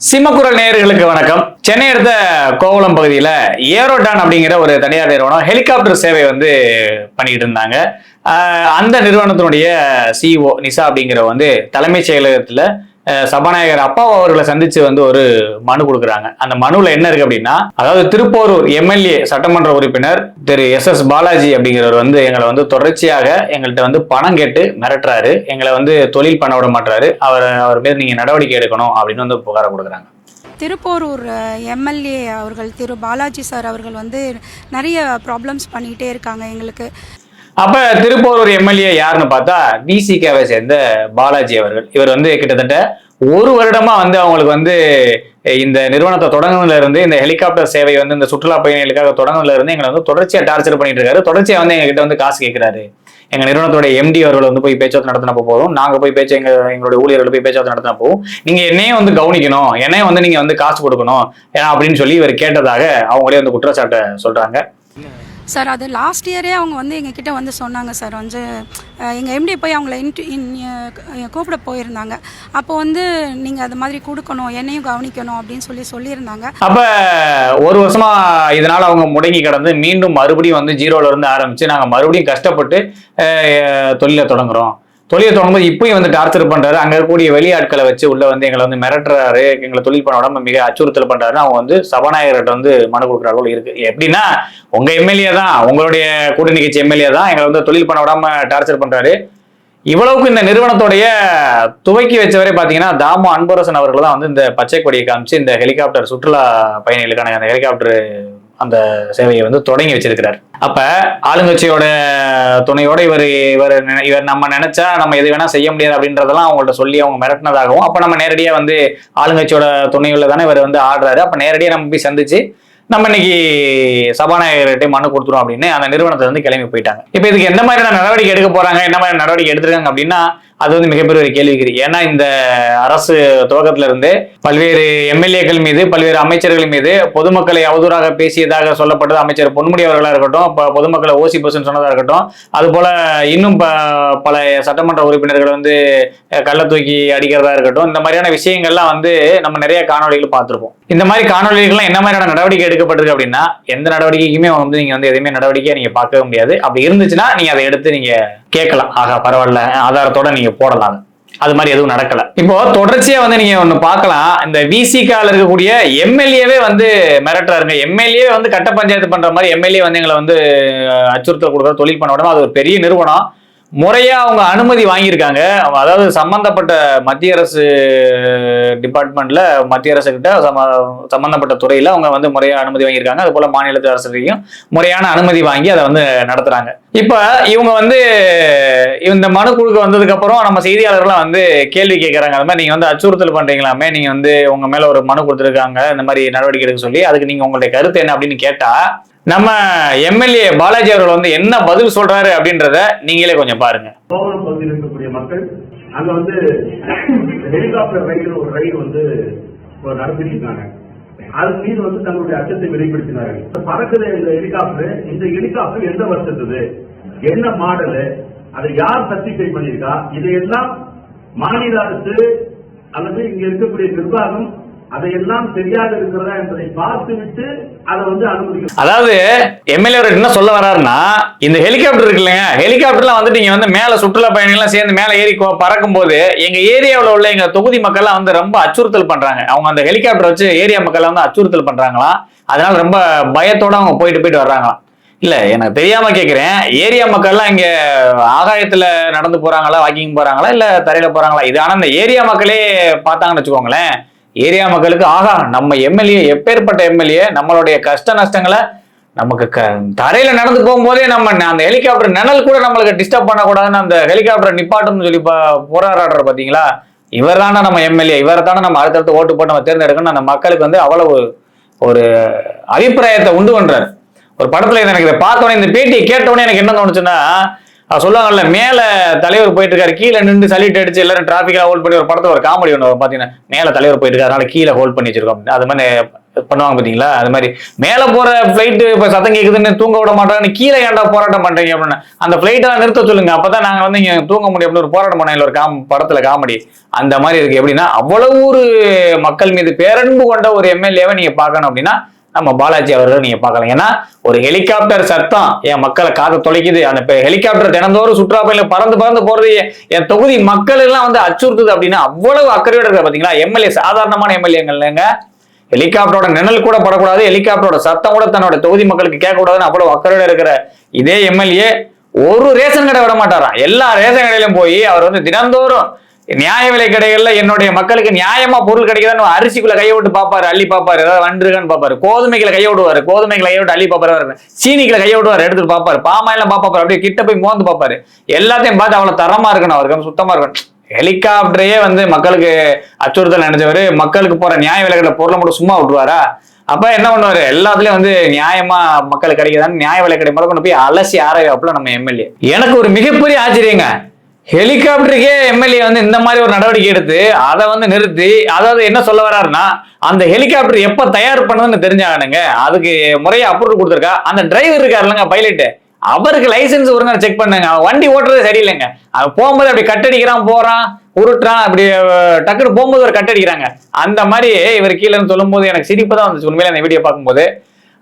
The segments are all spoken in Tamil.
சிம்மக்குரல் நேயர்களுக்கு வணக்கம். சென்னை அடுத்த கோவளம் பகுதியில் ஏரோடான் அப்படிங்கிற ஒரு தனியார் நிறுவனம் ஹெலிகாப்டர் சேவை பண்ணிட்டு இருந்தாங்க. அந்த நிறுவனத்தினுடைய சிஇஓ நிசா அப்படிங்கிற தலைமைச் செயலகத்தில் சபாநாயகர் அப்பாவு அவர்களை சந்திச்சு ஒரு மனு கொடுக்குறாங்க. அந்த மனுவில் என்ன இருக்கு அப்படின்னா, அதாவது திருப்போரூர் எம்எல்ஏ சட்டமன்ற உறுப்பினர் திரு எஸ் பாலாஜி அப்படிங்கிறவர் எங்களை தொடர்ச்சியாக எங்கள்கிட்ட பணம் கேட்டு மிரட்டுறாரு, எங்களை தொழில் பண்ண விட மாட்டாரு, அவர் மீது நீங்க நடவடிக்கை எடுக்கணும் அப்படின்னு புகாரை கொடுக்குறாங்க. திருப்போரூர் எம்எல்ஏ அவர்கள் திரு பாலாஜி சார் அவர்கள் நிறைய ப்ராப்ளம்ஸ் பண்ணிகிட்டே இருக்காங்க எங்களுக்கு. அப்ப திருப்போரூர் எம்எல்ஏ யாருன்னு பார்த்தா விசிகாவை சேர்ந்த பாலாஜி அவர்கள். இவர் கிட்டத்தட்ட ஒரு வருடமா அவங்களுக்கு இந்த நிறுவனத்தை தொடங்குனதுல இருந்து, இந்த ஹெலிகாப்டர் சேவை இந்த சுற்றுலா பயணிகளுக்காக தொடங்குனதுல இருந்து எங்களை தொடர்ச்சியா டார்ச்சர் பண்ணிட்டு இருக்காரு. தொடர்ச்சியா எங்ககிட்ட காசு கேட்கிறாரு. எங்க நிறுவனத்தோட எம்டி அவர்கள் போய் பேச்சுவார்த்தை நடத்தினப்ப போதும், நாங்க போய் எங்களுடைய ஊழியர்கள் போய் பேச்சுவார்த்தை நடத்தின போதும், நீங்க என்னையும் கவனிக்கணும், என்னையும் நீங்க காசு கொடுக்கணும் அப்படின்னு சொல்லி இவர் கேட்டதாக அவங்களே குற்றச்சாட்டை சொல்றாங்க. சார் அது லாஸ்ட் இயரே அவங்க எங்ககிட்ட சொன்னாங்க சார். எங்கள் எம்டி போய் அவங்கள கூப்பிட போயிருந்தாங்க. அப்போ நீங்கள் அது மாதிரி கொடுக்கணும், என்னையும் கவனிக்கணும் அப்படின்னு சொல்லியிருந்தாங்க. அப்போ ஒரு வருஷமா இதனால் அவங்க முடங்கி கிடந்து மீண்டும் மறுபடியும் ஜீரோல இருந்து ஆரம்பிச்சு நாங்கள் மறுபடியும் கஷ்டப்பட்டு தொழிலை தொடங்குறோம். தொழிலை தொடங்கும்போது இப்பயும் டார்ச்சர் பண்றாரு. அங்க இருக்கக்கூடிய வெளியாட்களை வச்சு உள்ள எங்களை மிரட்டுறாரு, எங்களை தொழில் பண்ண விடாம மிக அச்சுறுத்தல் பண்றாரு. அவங்க சபாநாயகர்கிட்ட மனு கொடுக்குறார்கள் இருக்கு. எப்படின்னா, உங்க எம்எல்ஏ தான், உங்களுடைய கூட்டணி கட்சி எம்எல்ஏ தான் எங்களை தொழில் பண்ண விடாம டார்ச்சர் பண்றாரு. இவ்வளவுக்கு இந்த நிறுவனத்தோடைய துவக்கி வச்சவரே பாத்தீங்கன்னா தாமு அன்பரசன் அவர்கள் தான் இந்த பச்சை கொடியை காமிச்சு இந்த ஹெலிகாப்டர் சுற்றுலா பயணிகளுக்கான அந்த ஹெலிகாப்டர் அந்த சேவையை தொடங்கி வச்சிருக்கிறார். அப்ப ஆளுங்கட்சியோட துணையோட இவர் நம்ம நினைச்சா நம்ம எது வேணா செய்ய முடியாது அப்படின்றதெல்லாம் அவங்கள்ட்ட சொல்லி அவங்க மிரட்டினதாகவும், அப்ப நம்ம நேரடியா ஆளுங்கட்சியோட துணையுள்ள தானே இவர் ஆடுறாரு. அப்ப நேரடியா நம்ம போய் சந்திச்சு நம்ம இன்னைக்கு சபாநாயகர்கிட்ட மனு கொடுத்துரும் அப்படின்னு அந்த நிறுவனத்தை கிளம்பி போயிட்டாங்க. இப்ப இதுக்கு எந்த மாதிரியான நடவடிக்கை எடுக்க போறாங்க, என்ன மாதிரி நடவடிக்கை எடுத்திருக்காங்க அப்படின்னா அது மிகப்பெரிய ஒரு கேள்விக்குறி. ஏன்னா இந்த அரசு துவக்கத்துல இருந்து பல்வேறு எம்எல்ஏக்கள் மீது, பல்வேறு அமைச்சர்கள் மீது பொதுமக்களை அவதூறாக பேசியதாக சொல்லப்பட்டது அமைச்சர் பொன்முடி அவர்களா இருக்கட்டும், பொதுமக்களை ஓசி பர்சன் சொன்னதா இருக்கட்டும், அது போல இன்னும் பல சட்டமன்ற உறுப்பினர்கள் கள்ள தூக்கி அடிக்கிறதா இருக்கட்டும், இந்த மாதிரியான விஷயங்கள்லாம் நம்ம நிறைய காணொலிகள் பார்த்திருப்போம். இந்த மாதிரி காணொலிகள்லாம் என்ன மாதிரியான நடவடிக்கை எடுக்கப்பட்டிருக்கு அப்படின்னா, எந்த நடவடிக்கைக்குமே நீங்க எதுவுமே நடவடிக்கையை நீங்க பார்க்க முடியாது. அப்படி இருந்துச்சுன்னா நீங்க அதை எடுத்து நீங்க கேட்கலாம், ஆகா பரவாயில்ல ஆதாரத்தோட நீங்க போடலாம். அது மாதிரி எதுவும் நடக்கல. இப்போ தொடர்ச்சியா நீங்க ஒண்ணு பார்க்கலாம், இந்த விசிகால இருக்கக்கூடிய எம்எல்ஏவே மிரட்டுறாருங்க. எம்எல்ஏ கட்ட பஞ்சாயத்து பண்ற மாதிரி எம்எல்ஏ எங்களை அச்சுறுத்தல் கொடுக்குற தொழில் பண்ண விடாம, அது ஒரு பெரிய நிறுவனம், முறையா அவங்க அனுமதி வாங்கியிருக்காங்க. அதாவது சம்பந்தப்பட்ட மத்திய அரசு டிபார்ட்மெண்ட்ல, மத்திய அரசு கிட்ட சம்பந்தப்பட்ட துறையில அவங்க முறையா அனுமதி வாங்கியிருக்காங்க. அது போல மாநில அரசுலையும் முறையான அனுமதி வாங்கி அதை நடத்துறாங்க. இப்ப இவங்க இந்த மனு கொடுக்க வந்ததுக்கு அப்புறம் நம்ம செய்தியாளர்கள்லாம் கேள்வி கேட்கறாங்க. அது மாதிரி நீங்க அச்சுறுத்தல் பண்றீங்களாமே, நீங்க உங்க மேல ஒரு மனு கொடுத்துருக்காங்க இந்த மாதிரி நடவடிக்கை எடுக்க சொல்லி, அதுக்கு நீங்க உங்களுடைய கருத்து என்ன அப்படின்னு கேட்டா நம்ம எம்எல்ஏ பாலாஜி அவர்கள் என்ன பதில் சொல்றாரு அப்படின்றத நீங்களே கொஞ்சம் பாருங்க. கோவளம் பகுதியில் இருக்கக்கூடிய மக்கள் அங்க ஹெலிகாப்டர் ஒரு ரைடு நடத்திட்டு இருக்காங்க. அது மீது தங்களுடைய அச்சத்தை வெளிப்படுத்தினார்கள். பறக்குது இந்த ஹெலிகாப்டர். இந்த ஹெலிகாப்டர் எந்த வருஷத்துது, என்ன மாடலு, அதை யார் சர்டிஃபை பண்ணிருக்கா, இதையெல்லாம் மாநில அரசு அல்லது இங்க இருக்கக்கூடிய நிர்வாகம் அதையெல்லாம் தெரியாது இருக்கிறதா என்பதை பார்த்துவிட்டு அதை அனுமதிக்கும். அதாவது எம்எல்ஏ என்ன சொல்ல வர்றாருன்னா, இந்த ஹெலிகாப்டர் இருக்கு இல்லைங்க, ஹெலிகாப்டர்லாம் நீங்க மேல சுற்றுலா பயணிகள்லாம் சேர்ந்து மேல ஏறி பறக்கும் போது எங்க ஏரியாவில் உள்ள எங்க தொகுதி மக்கள்லாம் ரொம்ப அச்சுறுத்தல் பண்றாங்க. அவங்க அந்த ஹெலிகாப்டர் வச்சு ஏரியா மக்கள் அச்சுறுத்தல் பண்றாங்களாம். அதனால ரொம்ப பயத்தோட அவங்க போயிட்டு வர்றாங்களாம். இல்ல எனக்கு தெரியாம கேக்குறேன், ஏரியா மக்கள்லாம் இங்க ஆகாயத்துல நடந்து போறாங்களா, வாக்கிங் போறாங்களா, இல்ல தரையில போறாங்களா? இது ஆனா இந்த ஏரியா மக்களே பார்த்தாங்கன்னு வச்சுக்கோங்களேன், ஏரியா மக்களுக்கு ஆகா நம்ம எம்எல்ஏ எப்பேற்பட்ட எம்எல்ஏ, நம்மளுடைய கஷ்ட நஷ்டங்களை நமக்கு தரையில நடந்து போகும்போதே நம்ம அந்த ஹெலிகாப்டர் நிழல் கூட நம்மளுக்கு டிஸ்டர்ப் பண்ணக்கூடாதுன்னு அந்த ஹெலிகாப்டர் நிப்பாட்டுன்னு சொல்லி போராடுற பாத்தீங்களா, இவர் தானே நம்ம எம்எல்ஏ, இவரை தானே நம்ம அடுத்தடுத்து ஓட்டு போட்டு நம்ம தேர்ந்தெடுக்கணும் அந்த மக்களுக்கு அவ்வளவு ஒரு அபிப்பிராயத்தை உண்டு பண்றாரு. ஒரு படத்துல எனக்கு இதை பார்த்தோன்னே, இந்த பேட்டியை கேட்டோடனே எனக்கு என்ன தோணுச்சுன்னா, சொல்லுவாங்கல்ல மேல தலைவர் போயிட்டு இருக்காரு, கீழே நின்று சல்யூட் அடிச்சு எல்லாரும் டிராபிக்கா ஹோல்ட் பண்ணி, ஒரு படத்துல ஒரு காமெடி ஒன்று பாத்தீங்கன்னா மேல தலைவர் போயிட்டு இருக்காரு அதனால கீழே ஹோல்ட் பண்ணி வச்சிருக்கோம். அது மாதிரி பண்ணுவாங்க பாத்தீங்களா, அது மாதிரி மேல போற பிளைட் இப்ப சத்தம் கேக்குதுன்னு தூங்க விட மாட்டாங்கன்னு கீழே ஏன்டா போராட்டம் பண்றீங்க அப்படின்னு அந்த பிளைட்டை நிறுத்த சொல்லுங்க, அப்பதான் நாங்க வந்து இங்க தூங்க முடியும் அப்படின்னு ஒரு போராட்டம் பண்ண ஒரு படத்துல காமெடி அந்த மாதிரி இருக்கு. எப்படின்னா அவ்வளவு ஒரு மக்கள் மீது பேரன்பு கொண்ட ஒரு எம்எல்ஏவை நீங்க பார்க்கணும் அப்படின்னா நம்ம பாலாஜி அவர்கள் நீங்க பார்க்கலாம். ஏன்னா ஒரு ஹெலிகாப்டர் சத்தம் என் மக்களை காதை தொலைக்குது, அந்த ஹெலிகாப்டர் தினந்தோறும் சுற்றுலாப்பயணில பறந்து பறந்து போறது என் தொகுதி மக்கள் எல்லாம் வந்து அச்சுறுத்துது அப்படின்னா அவ்வளவு அக்கறையோட இருக்க பாத்தீங்களா. எம்எல்ஏ சாதாரணமான எம்எல்ஏங்கள்ங்க, ஹெலிகாப்டரோட நிழல் கூட படக்கூடாது, ஹெலிகாப்டரோட சத்தம் கூட தன்னோட தொகுதி மக்களுக்கு கேட்கக்கூடாதுன்னு அவ்வளவு அக்கறையோட இருக்கிற இதே எம்எல்ஏ ஒரு ரேஷன் கடை விட மாட்டாராம். எல்லா ரேஷன் கடையிலும் போய் அவர் வந்து தினந்தோறும் நியாய விலை கடைகள்ல என்னுடைய மக்களுக்கு நியாயமா பொருள் கிடைக்குதான்னு அரிசிக்குள்ள கையை விட்டு பாப்பாரு, அள்ளி பாப்பாரு, ஏதாவது வண்டிருக்கான்னு பாப்பாரு, கோதுமைகளை கையை விடுவாரு, கோதுமைகளை கையை விட்டு அள்ளி பாப்பாரு, சீனிகளை கையை விடுவாரு, எடுத்துட்டு பாப்பாரு, பாமாயிலாம் பாப்பாரு, அப்படியே கிட்ட போய் மோந்து பாப்பாரு. எல்லாத்தையும் பார்த்து அவ்வளவு தரமா இருக்கணும், அவருக்கு சுத்தமா இருக்கணும். ஹெலிகாப்டரையே வந்து மக்களுக்கு அச்சுறுத்தல் நினைச்சவரு மக்களுக்கு போற நியாய விலைகளை பொருளை மட்டும் சும்மா விட்டுருவாரா? அப்ப என்ன பண்ணுவாரு, எல்லாத்துலயும் வந்து நியாயமா மக்களுக்கு கிடைக்குதான்னு நியாய விலை கடை முதல் கொண்டு போய் அலசி ஆராய்வாப்புல நம்ம எம்எல்ஏ. எனக்கு ஒரு மிகப்பெரிய ஆச்சரியங்க, ஹெலிகாப்டருக்கே எம்எல்ஏ வந்து இந்த மாதிரி ஒரு நடவடிக்கை எடுத்து அதை வந்து நிறுத்தி, அதாவது என்ன சொல்ல வர்றாருன்னா அந்த ஹெலிகாப்டர் எப்ப தயார் பண்ணதுன்னு தெரிஞ்சானுங்க, அதுக்கு முறையை அப்ரூவல் கொடுத்துருக்கா. அந்த டிரைவர் இருக்காரு இல்லைங்க பைலட், அவருக்கு லைசன்ஸ் ஒருங்க செக் பண்ணுங்க, வண்டி ஓட்டுறது சரியில்லைங்க, அவன் போகும்போது அப்படி கட்டடிக்கிறான், போறான் உருட்டுறான், அப்படி டக்குனு போகும்போது ஒரு கட்டடிக்கிறாங்க. அந்த மாதிரி இவர் கீழே சொல்லும் போது எனக்கு சிரிப்பு தான் வந்துச்சு உண்மையில அந்த வீடியோ பார்க்கும்போது.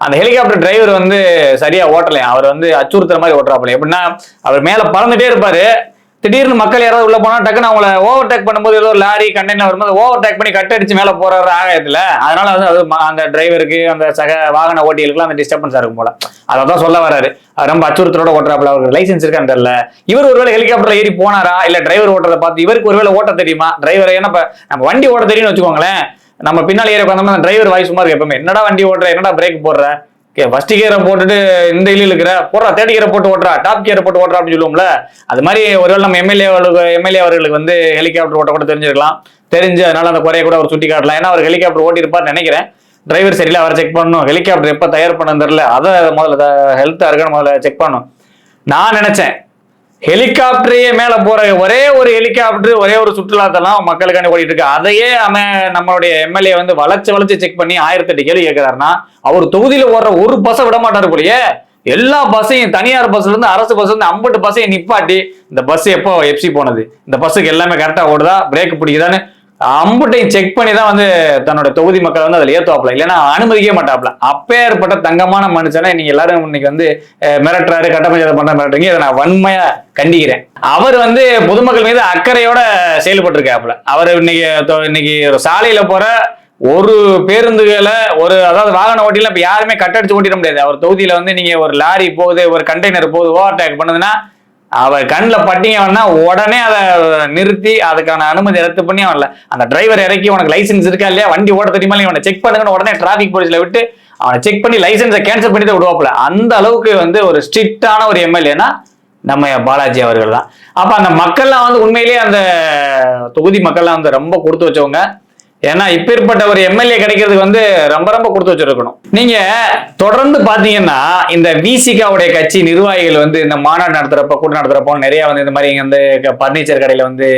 அந்த ஹெலிகாப்டர் டிரைவர் வந்து சரியா ஓட்டலையா, அவர் வந்து அச்சுறுத்துற மாதிரி ஓட்டுறாப்புல. எப்படின்னா அவர் மேல பறந்துட்டே இருப்பாரு, திடீர்னு மக்கள் யாராவது உள்ள போனா டக்குன்னு அவங்கள ஓவர் டேக் பண்ணும்போது ஏதோ லாரி கண்டெய்னர் வரும்போது ஓவர் டேக் பண்ணி கட் அடிச்சு மேல போறாரு ஆகாயத்துல. அதனால வந்து அது அந்த டிரைவருக்கு அந்த சக வாகன ஓட்டிகளுக்குலாம் அந்த டிஸ்டர்பன்ஸா இருக்கும் போல. அதான் சொல்ல வராரு, ரொம்ப அச்சுறுத்தலோட ஓட்டுறாப்புல, அவருக்கு லைசன்ஸ் இருக்கான்னு தெரியல. இவர் ஒருவேளை ஹெலிகாப்டர்ல ஏறி போனாரா, இல்ல டிரைவர் ஓட்டுறதை பார்த்து இவருக்கு ஒருவேளை ஓட்ட தெரியுமா? டிரைவர் ஏன்னா நம்ம வண்டி ஓட்ட தெரியும்னு வச்சுக்கோங்களேன், நம்ம பின்னாடி ஏறி உட்காந்தோம்னா டிரைவர் வாய்ஸ் சும்மா இருக்கு, எப்பவுமே என்னடா வண்டி ஓட்டுற, என்னடா பிரேக் போடுற, ஃபர்ஸ்ட் கியரை போட்டுட்டு இந்த இதில் இருக்கிற போடுறா, தேர்ட் கியரை போட்டு ஓட்டுறா, டாப் கியரை போட்டு ஓட்டுறா அப்படின்னு சொல்லுவோம்ல. அது மாதிரி ஒருவேளை நம்ம எம்எல்ஏ அவர்களுக்கு வந்து ஹெலிகாப்டர் ஓட்ட கூட தெரிஞ்சிருக்கலாம், தெரிஞ்சு அதனால அந்த குறைய கூட அவர் சுட்டி காட்டலாம். ஏன்னா அவர் ஹெலிகாப்டர் ஓட்டிருப்பார்னு நினைக்கிறேன். டிரைவர் சரியில்லை, அவரை செக் பண்ணணும், ஹெலிகாப்டர் எப்போ தயார் பண்ண தெரியல, அதை முதல்ல ஹெல்த்தா இருக்கான்னு முதல்ல செக் பண்ணணும். நான் நினைச்சேன் ஹெலிகாப்டரையே மேல போற ஒரே ஒரு ஹெலிகாப்டர் ஒரே ஒரு சுற்றுலாத்தெல்லாம் மக்களுக்காண்டி ஓடிட்டு இருக்கு, அதையே நம்மளுடைய எம்எல்ஏ வந்து வளைச்சு செக் பண்ணி 1008 கேள்வி கேட்கிறாருன்னா அவர் தொகுதியில ஓடுற ஒரு பஸ்ஸை விட மாட்டாரு போலயே. எல்லா பஸ்ஸையும் தனியார் பஸ்ல இருந்து அரசு பஸ்ல இருந்து 50 பஸ்ஸையும் நிப்பாட்டி இந்த பஸ் எப்போ எப்சி போனது, இந்த பஸ்ஸுக்கு எல்லாமே கரெக்டா ஓடுதா, பிரேக் பிடிக்குதான்னு அம்புட்டையும் செக் பண்ணி தான் வந்து தன்னோட தொகுதி மக்களை வந்து அதில் ஏற்றுவாப்ல, இல்லைன்னா அனுமதிக்கவே மாட்டாப்ல. அப்பேற்பட்ட தங்கமான மனுஷனை நீங்க எல்லாரும் இன்னைக்கு வந்து மிரட்டுறாரு, கட்டமைச்சதை பண்ற மிரட்டுறீங்க, இதை நான் வன்மையா கண்டிக்கிறேன். அவர் வந்து பொதுமக்கள் மீது அக்கறையோட செயல்பட்டு இருக்காப்ல. அவர் இன்னைக்கு ஒரு சாலையில போற ஒரு பேருந்துகளை அதாவது வாகன ஓட்டில இப்ப யாருமே கட்டடிச்சு ஓட்டிட முடியாது. அவர் தொகுதியில வந்து நீங்க ஒரு லாரி போகுது, ஒரு கண்டெய்னர் போகுது, ஓவர் டேக் பண்ணுதுன்னா அவர் கண்ணில் பட்டிங்கன்னா உடனே அதை நிறுத்தி அதுக்கான அனுமதி ரத்து பண்ணி அவன்ல அந்த டிரைவர் இறக்கி உனக்கு லைசன்ஸ் இருக்கா இல்லையா, வண்டி ஓட தெரியுமா இல்லையா, அவனை செக் பண்ணுங்கன்னு உடனே டிராபிக் போலீஸ்ல விட்டு அவனை செக் பண்ணி லைசன்ஸை கேன்சல் பண்ணி தான் விடுவாப்புல. அந்த அளவுக்கு வந்து ஒரு ஸ்ட்ரிக்டான ஒரு எம்எல்ஏனா நம்ம பாலாஜி அவர்கள் தான். அப்ப அந்த மக்கள்லாம் வந்து உண்மையிலேயே அந்த தொகுதி மக்கள்லாம் வந்து ரொம்ப கொடுத்து வச்சவங்க. ஏன்னா இப்பேற்பட்ட ஒரு எம்எல்ஏ கிடைக்கிறதுக்கு வந்து ரொம்ப கொடுத்து வச்சிருக்கணும். நீங்க தொடர்ந்து பாத்தீங்கன்னா இந்த விசிகாவுடைய கட்சி நிர்வாகிகள் வந்து இந்த மாநாடு நடத்துறப்ப கூட்டம் நடத்துறப்போ நிறைய வந்து இந்த மாதிரி வந்து பர்னிச்சர் கடையில வந்து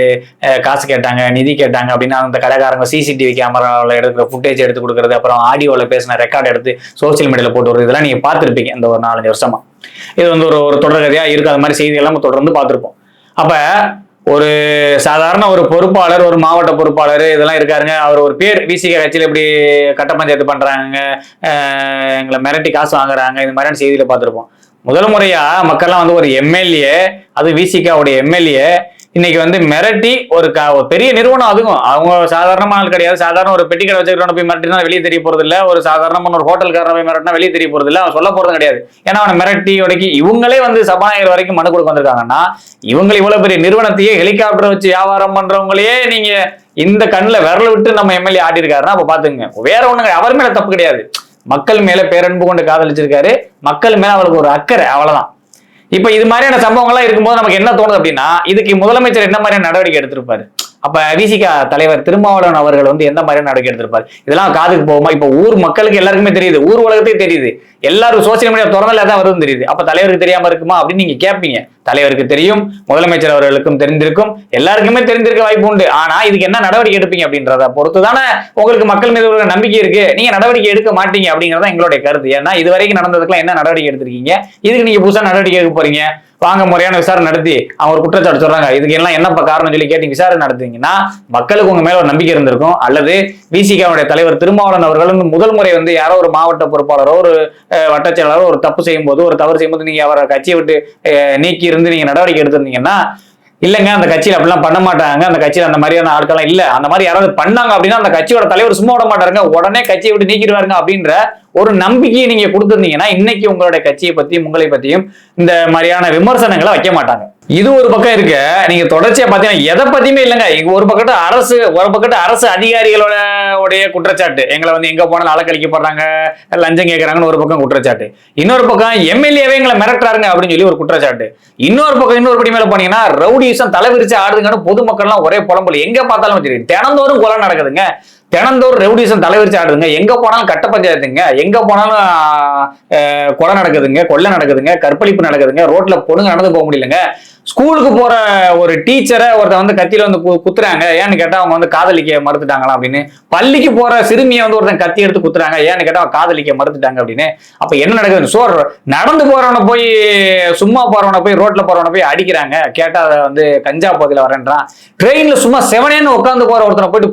காசு கேட்டாங்க, நிதி கேட்டாங்க அப்படின்னா அந்த கடைக்காரங்க சிசிடிவி கேமராவில் எடுக்கிற ஃபுட்டேஜ் எடுத்து கொடுக்கறது, அப்புறம் ஆடியோல பேசின ரெக்கார்ட் எடுத்து சோசியல் மீடியால போட்டு வருது, இதெல்லாம் நீங்க பார்த்துருப்பீங்க இந்த ஒரு 4-5 வருஷமா. இது வந்து ஒரு தொடர்கதையா இருக்கு, அது மாதிரி செய்தி எல்லாம் தொடர்ந்து பார்த்துருப்போம். அப்ப ஒரு சாதாரண ஒரு பொறுப்பாளர், ஒரு மாவட்ட பொறுப்பாளர் இதெல்லாம் இருக்காருங்க, அவர் ஒரு பேர் விசிக கட்சியில் இப்படி கட்ட பஞ்சாயத்து பண்றாங்க, எங்களை மிரட்டி காசு வாங்குறாங்க, இந்த மாதிரியான செய்தியில பார்த்துருப்போம். முதல் முறையா மக்கள்லாம் வந்து ஒரு எம்எல்ஏ, அது விசிகாவுடைய எம்எல்ஏ இன்னைக்கு வந்து மிரட்டி ஒரு பெரிய நிறுவனம், அதுவும் அவங்க சாதாரணமான ஆள் கிடையாது. சாதாரண ஒரு பெட்டி கடை வச்சுக்கிறவன போய் மிரட்டினா வெளியே தெரிய போறது இல்லை, ஒரு சாதாரணமான ஒரு ஹோட்டல்காரனை போய் மிரட்டினா வெளியே தெரிய போறது இல்லை, அவன் சொல்ல போறது கிடையாது. ஏன்னா அவனை மிரட்டி உடைக்கி இவங்களே வந்து சபாநாயகர் வரைக்கும் மனு கொடுக்க வந்திருக்காங்கன்னா இவங்க இவ்வளவு பெரிய நிறுவனத்தையே ஹெலிகாப்டர் வச்சு வியாபாரம் பண்றவங்களையே நீங்க இந்த கண்ணில் விரல விட்டு நம்ம எம்எல்ஏ ஆடி இருக்காருன்னா அப்ப பாத்துங்க, வேற ஒண்ணுங்க அவர் மேல தப்பு கிடையாது. மக்கள் மேல பேரன்பு கொண்டு காதலிச்சிருக்காரு, மக்கள் மேல அவளுக்கு ஒரு அக்கறை, அவ்வளவுதான். இப்ப இது மாதிரியான சம்பவங்கள்லாம் இருக்கும்போது நமக்கு என்ன தோணுது அப்படின்னா இதுக்கு முதலமைச்சர் என்ன மாதிரியான நடவடிக்கை எடுத்திருப்பாரு, அப்ப விசிகா தலைவர் திருமாவளவன் அவர்கள் வந்து எந்த மாதிரியான நடவடிக்கை எடுத்திருப்பாரு, இதெல்லாம் காதுக்கு போகுமா? இப்ப ஊர் மக்களுக்கு எல்லாருக்குமே தெரியுது, ஊர் உலகத்தையும் தெரியுது, எல்லாரும் சோசியல் மீடியா திறந்தல தான் வருதுன்னு தெரியுது. அப்ப தலைவருக்கு தெரியாம இருக்குமா அப்படின்னு நீங்க கேட்பீங்க. தலைவருக்கு தெரியும், முதலமைச்சர் அவர்களுக்கும் தெரிந்திருக்கும், எல்லாருக்குமே தெரிந்திருக்க வாய்ப்பு உண்டு. ஆனா இதுக்கு என்ன நடவடிக்கை எடுப்பீங்க அப்படின்றத பொறுத்து தானே உங்களுக்கு மக்கள் மீது ஒரு நம்பிக்கை இருக்கு. நீங்க நடவடிக்கை எடுக்க மாட்டீங்க அப்படிங்கறத எங்களுடைய கருத்து. ஏன்னா இது வரைக்கும் நடந்ததுக்கெல்லாம் என்ன நடவடிக்கை எடுத்திருக்கீங்க, இதுக்கு நீங்க புதுசா நடவடிக்கை எடுக்க போறீங்க? வாங்க முறையான விசாரணை நடத்தி அவங்க ஒரு குற்றச்சாட்டு சொல்றாங்க, இதுக்கு எல்லாம் என்னப்பா காரணம் சொல்லி கேட்டு விசாரணை நடத்துவீங்கன்னா மக்களுக்கு உங்க மேல ஒரு நம்பிக்கை இருந்திருக்கும். அல்லது விசிகாவுடைய தலைவர் திருமாவளவன் அவர்கள் வந்து முதல் முறை வந்து யாரோ ஒரு மாவட்ட பொறுப்பாளரோ ஒரு வட்டச் செயலாளரோ ஒரு தப்பு செய்யும் போது, ஒரு தவறு செய்யும்போது நீங்க அவரை கட்சியை விட்டு நீக்கி இருந்து நீங்க நடவடிக்கை எடுத்திருந்தீங்கன்னா, இல்லங்க அந்த கட்சியில அப்படிலாம் பண்ண மாட்டாங்க, அந்த கட்சியில அந்த மாதிரியான ஆட்கள்லாம் இல்ல, அந்த மாதிரி யாராவது பண்ணாங்க அப்படின்னா அந்த கட்சியோட தலைவர் சும்மா விட மாட்டாருங்க, உடனே கட்சியை விட்டு நீக்கிடுவாருங்க அப்படின்ற ஒரு நம்பிக்கையை நீங்க கொடுத்திருந்தீங்கன்னா இன்னைக்கு உங்களுடைய கட்சியை பத்தியும் உங்களை பத்தியும் இந்த மாதிரியான விமர்சனங்களை வைக்க மாட்டாங்க. இது ஒரு பக்கம் இருக்கு. நீங்க தொடர்ச்சியா பாத்தீங்கன்னா எதை பத்தியுமே இல்லைங்க. ஒரு பக்கத்து அரசு அதிகாரிகளோட குற்றச்சாட்டு, எங்களை வந்து எங்க போனாலும் அலக்கழிக்கப்படுறாங்க, லஞ்சம் கேட்கறாங்கன்னு ஒரு பக்கம் குற்றச்சாட்டு. இன்னொரு பக்கம் எம்எல்ஏவே எங்களை மிரட்டுறாருங்க அப்படின்னு சொல்லி ஒரு குற்றச்சாட்டு. இன்னொரு பக்கம் இன்னொரு படி மேல போனீங்கன்னா ரவுடிசம் தலைவிரிச்சு ஆடுதுங்கன்னு பொதுமக்கள்லாம் ஒரே புலம்பல். எங்க பார்த்தாலும் தெரியும், தினந்தோறும் கொலை நடக்குதுங்க, தினந்தோறும் ரெவல்யூஷன் தலைவரிச்சு ஆடுதுங்க, எங்க போனாலும் கட்ட பஞ்சாயத்துங்க, எங்க போனாலும் கொலை நடக்குதுங்க, கொள்ளை நடக்குதுங்க, கற்பழிப்பு நடக்குதுங்க, ரோட்ல பொண்ணுங்க நடந்து போக முடியலங்க. ஸ்கூலுக்கு போற ஒரு டீச்சரை ஒருத்தர் வந்து கத்தியில வந்து குத்துறாங்க, ஏன்னு கேட்டா அவங்க வந்து காதலிக்க மறுத்துட்டாங்களா அப்படின்னு. பள்ளிக்கு போற சிறுமியை வந்து ஒருத்தன் கத்தி எடுத்து குத்துறாங்க, ஏன்னு கேட்டா அவங்க காதலிக்க மறுத்துட்டாங்க அப்படின்னு. அப்ப என்ன நடக்குது? நடந்து போறவனை போய், சும்மா போறவனை போய், ரோட்ல போறவனை போய் அடிக்கிறாங்க, கேட்டா அதை வந்து கஞ்சா போதையில வரேன்றான். ட்ரெயின்ல சும்மா செவனேன்னு உட்காந்து போற ஒருத்தனை போயிட்டு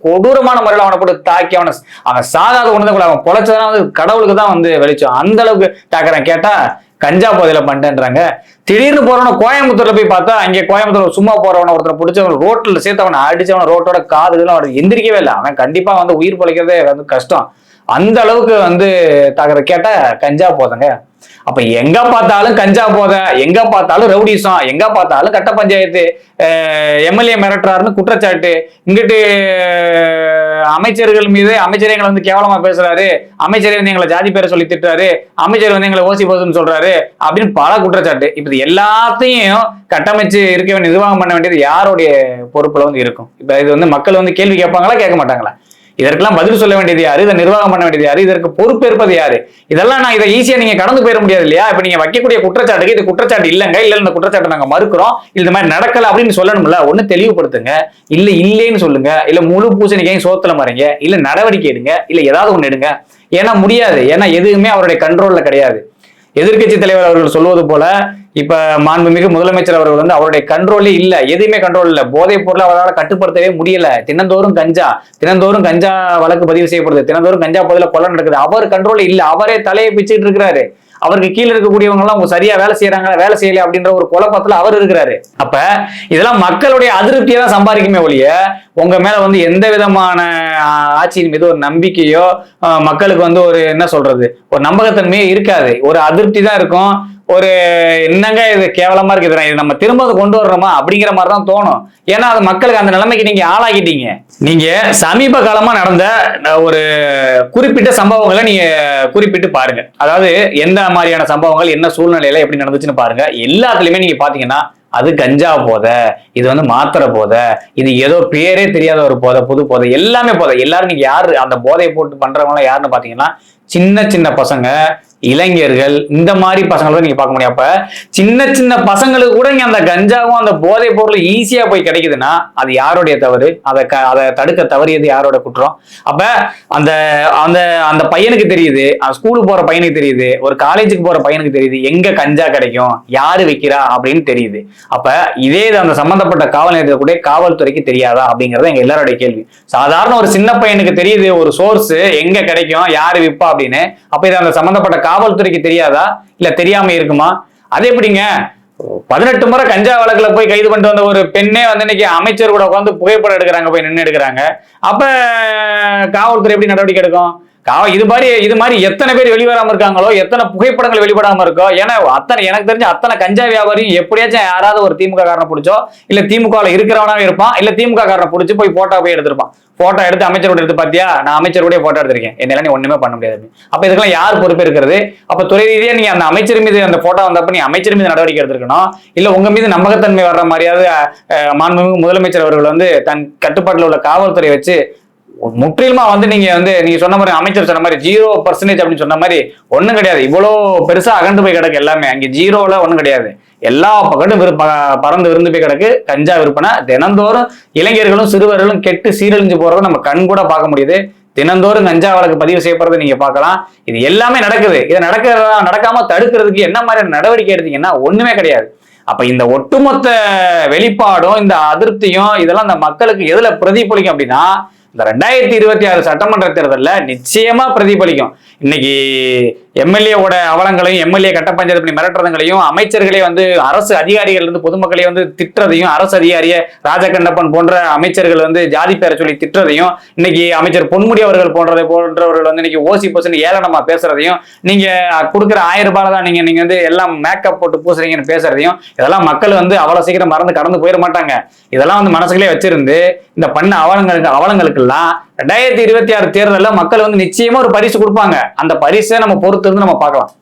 கொடூரமான முறையில் அவனை போட்டு தாக்கி அவன் சாகாத ஒண்ணு கூட, அவன் பொழைச்சதான் வந்து கடவுளுக்கு தான் வந்து வெளிச்சம், அந்த அளவுக்கு தாக்குறான். கேட்டா கஞ்சா போதையில பண்ணிட்டேன்றாங்க. திடீர்னு போறவன கோயம்புத்தூர்ல போய் பார்த்தா, அங்கே கோயம்புத்தூர் சும்மா போறவன ஒருத்தரை பிடிச்சவன் ரோட்ல சேர்த்தவனை அடிச்சவன ரோட்டோட காதுகளும் அவன் எந்திரிக்கவே இல்லை. அவன் கண்டிப்பா வந்து உயிர் பிழைக்கிறதே வந்து கஷ்டம், அந்த அளவுக்கு வந்து தாக்குற. கேட்டா கஞ்சா போதைங்க. அப்ப எங்க பார்த்தாலும் கஞ்சா போதை, எங்க பார்த்தாலும் ரவுடிசம், எங்க பார்த்தாலும் கட்ட பஞ்சாயத்து, எம்எல்ஏ மிரட்டுறாருன்னு குற்றச்சாட்டு, இங்கிட்டு அமைச்சர்கள் மீது அமைச்சரைகளை வந்து கேவலமா பேசுறாரு, அமைச்சரை வந்து எங்களை ஜாதி பேரை சொல்லி திட்டுறாரு, அமைச்சர் வந்து எங்களை ஓசி போதுன்னு சொல்றாரு அப்படின்னு பல குற்றச்சாட்டு. இப்ப இது எல்லாத்தையும் கட்டமைச்சு இருக்க வேண்டிய, நிர்வாகம் பண்ண வேண்டியது யாருடைய பொறுப்புல வந்து இருக்கும்? இப்ப இது வந்து மக்கள் வந்து கேள்வி கேட்பாங்களா, கேட்க மாட்டாங்களா? இதற்கெல்லாம் பதில் சொல்ல வேண்டியது யாரு? இதை நிர்வாகம் பண்ண வேண்டியது யாரு? இதற்கு பொறுப்பேற்பது யாரு? இதெல்லாம் நான் இதை ஈஸியா நீங்க கடந்து போயிட முடியாது இல்லையா? இப்ப நீங்க வைக்கக்கூடிய குற்றச்சாட்டுக்கு இது குற்றச்சாட்டு இல்லங்க, இல்ல இந்த குற்றச்சாட்டு நாங்க மறுக்கிறோம், இந்த மாதிரி நடக்கல அப்படின்னு சொல்லணும்ல. ஒண்ணு தெளிவுபடுத்துங்க, இல்ல இல்லைன்னு சொல்லுங்க, இல்ல முழு பூசணிக்கையும் சோத்துல மறைங்க, இல்ல நடவடிக்கை எடுங்க, இல்ல ஏதாவது ஒண்ணு எடுங்க. ஏன்னா முடியாது, ஏன்னா எதுவுமே அவருடைய கண்ட்ரோல்ல கிடையாது. எதிர்கட்சி தலைவர் அவர்கள் சொல்வது போல இப்ப மாண்புமிகு முதலமைச்சர் அவர்கள் வந்து அவருடைய கண்ட்ரோலே இல்ல, எதுவுமே கண்ட்ரோல் இல்ல. போதைப் பொருளை அவரால் கட்டுப்படுத்தவே முடியல. தினந்தோறும் கஞ்சா வழக்கு பதிவு செய்யப்படுது, தினந்தோறும் கஞ்சா போதையில கொலை நடக்குது. அவர் கண்ட்ரோல் இல்ல, அவரே தலையை பிச்சுட்டு இருக்கிறாரு. அவருக்கு கீழே இருக்கக்கூடியவங்க எல்லாம் அவங்க சரியா வேலை செய்யறாங்க, வேலை செய்யல அப்படின்ற ஒரு குழப்பத்துல அவர் இருக்கிறாரு. அப்ப இதெல்லாம் மக்களுடைய அதிருப்தியை தான் சம்பாதிக்குமே ஒழிய உங்க மேல வந்து எந்த விதமான ஆட்சியின் மீது ஒரு நம்பிக்கையோ மக்களுக்கு வந்து ஒரு என்ன சொல்றது, ஒரு நம்பகத்தன்மையே இருக்காது. ஒரு அதிருப்தி தான் இருக்கும். ஒரு என்னங்க இது கேவலமா இருக்குது, இது நம்ம திரும்ப கொண்டு வர்றோமா அப்படிங்கிற மாதிரி தான் தோணும். ஏன்னா அது மக்களுக்கு அந்த நிலைமைக்கு நீங்க ஆளாகிட்டீங்க. நீங்க சமீப காலமா நடந்த ஒரு குறிப்பிட்ட சம்பவங்களை நீங்க குறிப்பிட்டு பாருங்க. அதாவது எந்த மாதிரியான சம்பவங்கள் என்ன சூழ்நிலையில எப்படி நடந்துச்சுன்னு பாருங்க. எல்லாத்துலயுமே நீங்க பாத்தீங்கன்னா அது கஞ்சா போதை, இது வந்து மாத்திரை போதை, இது ஏதோ பேரே தெரியாத ஒரு போதை, புது போதை, எல்லாமே போதை. எல்லாரும் நீங்க யாரு அந்த போதையை போட்டு பண்றவங்க யாருன்னு பாத்தீங்கன்னா சின்ன சின்ன பசங்க, இளைஞர்கள், இந்த மாதிரி பசங்களை நீங்க பார்க்க முடியும். அப்ப சின்ன சின்ன பசங்களுக்கு கூட இங்க அந்த கஞ்சாவும் அந்த போதை பொருள் ஈஸியா போய் கிடைக்குதுன்னா அது யாருடைய தவறு? அதை தடுக்க தவறியது யாரோட குற்றம்? அப்ப அந்த அந்த அந்த பையனுக்கு தெரியுது, ஸ்கூலுக்கு போற பையனுக்கு தெரியுது, ஒரு காலேஜுக்கு போற பையனுக்கு தெரியுது எங்க கஞ்சா கிடைக்கும், யாரு வைக்கிறா அப்படின்னு தெரியுது. அப்ப இதே அந்த சம்பந்தப்பட்ட காவல் நிலையத்தில் கூட காவல்துறைக்கு தெரியாதா அப்படிங்கறது எங்க எல்லாருடைய கேள்வி. சாதாரண ஒரு சின்ன பையனுக்கு தெரியுது ஒரு சோர்ஸ் எங்க கிடைக்கும், யாரு விப்பா அப்படின்னு. அப்ப இது அந்த சம்பந்தப்பட்ட காவல்துறைக்கு தெரியாதா, இல்ல தெரியாம இருக்குமா? அது எப்படிங்க? 18 முறை கஞ்சா வழக்குல போய் கைது பண்ணிட்டு வந்த ஒரு பெண்ணே வந்து இன்னைக்கு அமைச்சர் கூட உட்காந்து புகைப்படம் எடுக்கிறாங்க, போய் நின்று எடுக்கிறாங்க. அப்ப காவல்துறை எப்படி நடவடிக்கை எடுக்கும்? இது மாதிரி எத்தனை பேர் வெளிவராம இருக்காங்களோ, எத்தனை புகைப்படங்கள் வெளிப்படாம இருக்கோ. ஏன்னா அத்தனை எனக்கு தெரிஞ்ச அத்தனை கஞ்சா வியாபாரியும் எப்படியாச்சும் யாராவது ஒரு திமுக காரனை பிடிச்சோ, இல்ல திமுகவில் இருக்கிறவனாவே இருப்பான், இல்ல திமுக காரனை பிடிச்சி போய் போட்டோ போய் எடுத்திருப்பான். போட்டோ எடுத்து அமைச்சரோட எடுத்து பாத்தியா, நான் அமைச்சரோட போட்டோ எடுத்திருக்கேன், என்னால நீ ஒண்ணுமே பண்ண முடியாது. அப்ப இதுக்கெல்லாம் யார் பொறுப்பு இருக்கிறது? அப்ப துறை ரீதியா நீங்க அந்த அமைச்சர் மீது அந்த போட்டோ வந்தப்ப நீ அமைச்சர் மீது நடவடிக்கை எடுத்திருக்கணும். இல்ல உங்க மீது நம்பகத்தன்மை வர்ற மாதிரியாவது மாண்புமிகு முதலமைச்சர் அவர்கள் வந்து தன் கட்டுப்பாட்டில் உள்ள காவல்துறை வச்சு முற்றிலுமா வந்து நீங்க சொன்ன மாதிரி அமைச்சர் சொன்ன மாதிரி 0% அப்படின்னு சொன்ன மாதிரி ஒண்ணும் கிடையாது. இவ்வளோ பெருசா அகண்டு போய் கிடக்கு எல்லாமே. அங்க ஜீரோல ஒண்ணும் கிடையாது. எல்லா பக்கமும் பறந்து விருந்து போய் கிடக்கு கஞ்சா விற்பனை. தினந்தோறும் இளைஞர்களும் சிறுவர்களும் கெட்டு சீரழிஞ்சு போறதை நம்ம கண் கூட பார்க்க முடியுது. தினந்தோறும் கஞ்சா வழக்கு பதிவு செய்யப்படுறதை நீங்க பார்க்கலாம். இது எல்லாமே நடக்குது. இதை நடக்காம தடுக்கிறதுக்கு என்ன மாதிரி நடவடிக்கை எடுத்தீங்கன்னா ஒண்ணுமே கிடையாது. அப்ப இந்த ஒட்டுமொத்த வெளிப்பாடும் இந்த அதிருப்தியும் இதெல்லாம் இந்த மக்களுக்கு எதுல பிரதிபலிக்கும் அப்படின்னா இந்த 2026 சட்டமன்ற தேர்தலில் நிச்சயமா பிரதிபலிக்கும். இன்னைக்கு எம்எல்ஏவோட அவலங்களையும் எம்எல்ஏ கட்ட பஞ்சாயத்து பண்ணி மிரட்டுறதுங்களையும் அமைச்சர்களே வந்து அரசு அதிகாரிகள் இருந்து பொதுமக்களே வந்து திட்டுறதையும் அரசு அதிகாரியை ராஜகண்ணப்பன் போன்ற அமைச்சர்கள் வந்து ஜாதி பேரை சொல்லி திட்டுறதையும் இன்னைக்கு அமைச்சர் பொன்முடி அவர்கள் போன்றவர்கள் வந்து இன்னைக்கு ஓசி பர்சன்ட் ஏளனமா பேசுறதையும் நீங்க கொடுக்குற 1000 ரூபாய் தான் நீங்க வந்து எல்லாம் மேக்கப் போட்டு பூசுறீங்கன்னு பேசுறதையும் இதெல்லாம் மக்கள் வந்து அவ்வளவு சீக்கிரம் மறந்து கடந்து போயிட மாட்டாங்க. இதெல்லாம் வந்து மனசுக்குள்ளே வச்சிருந்து இந்த பண்ண அவலங்களுக்கெல்லாம் 2026 தேர்தலில் மக்கள் வந்து நிச்சயமா ஒரு பரிசு கொடுப்பாங்க. அந்த பரிசை நம்ம பொறுத்து இருந்து நம்ம பார்க்கலாம்.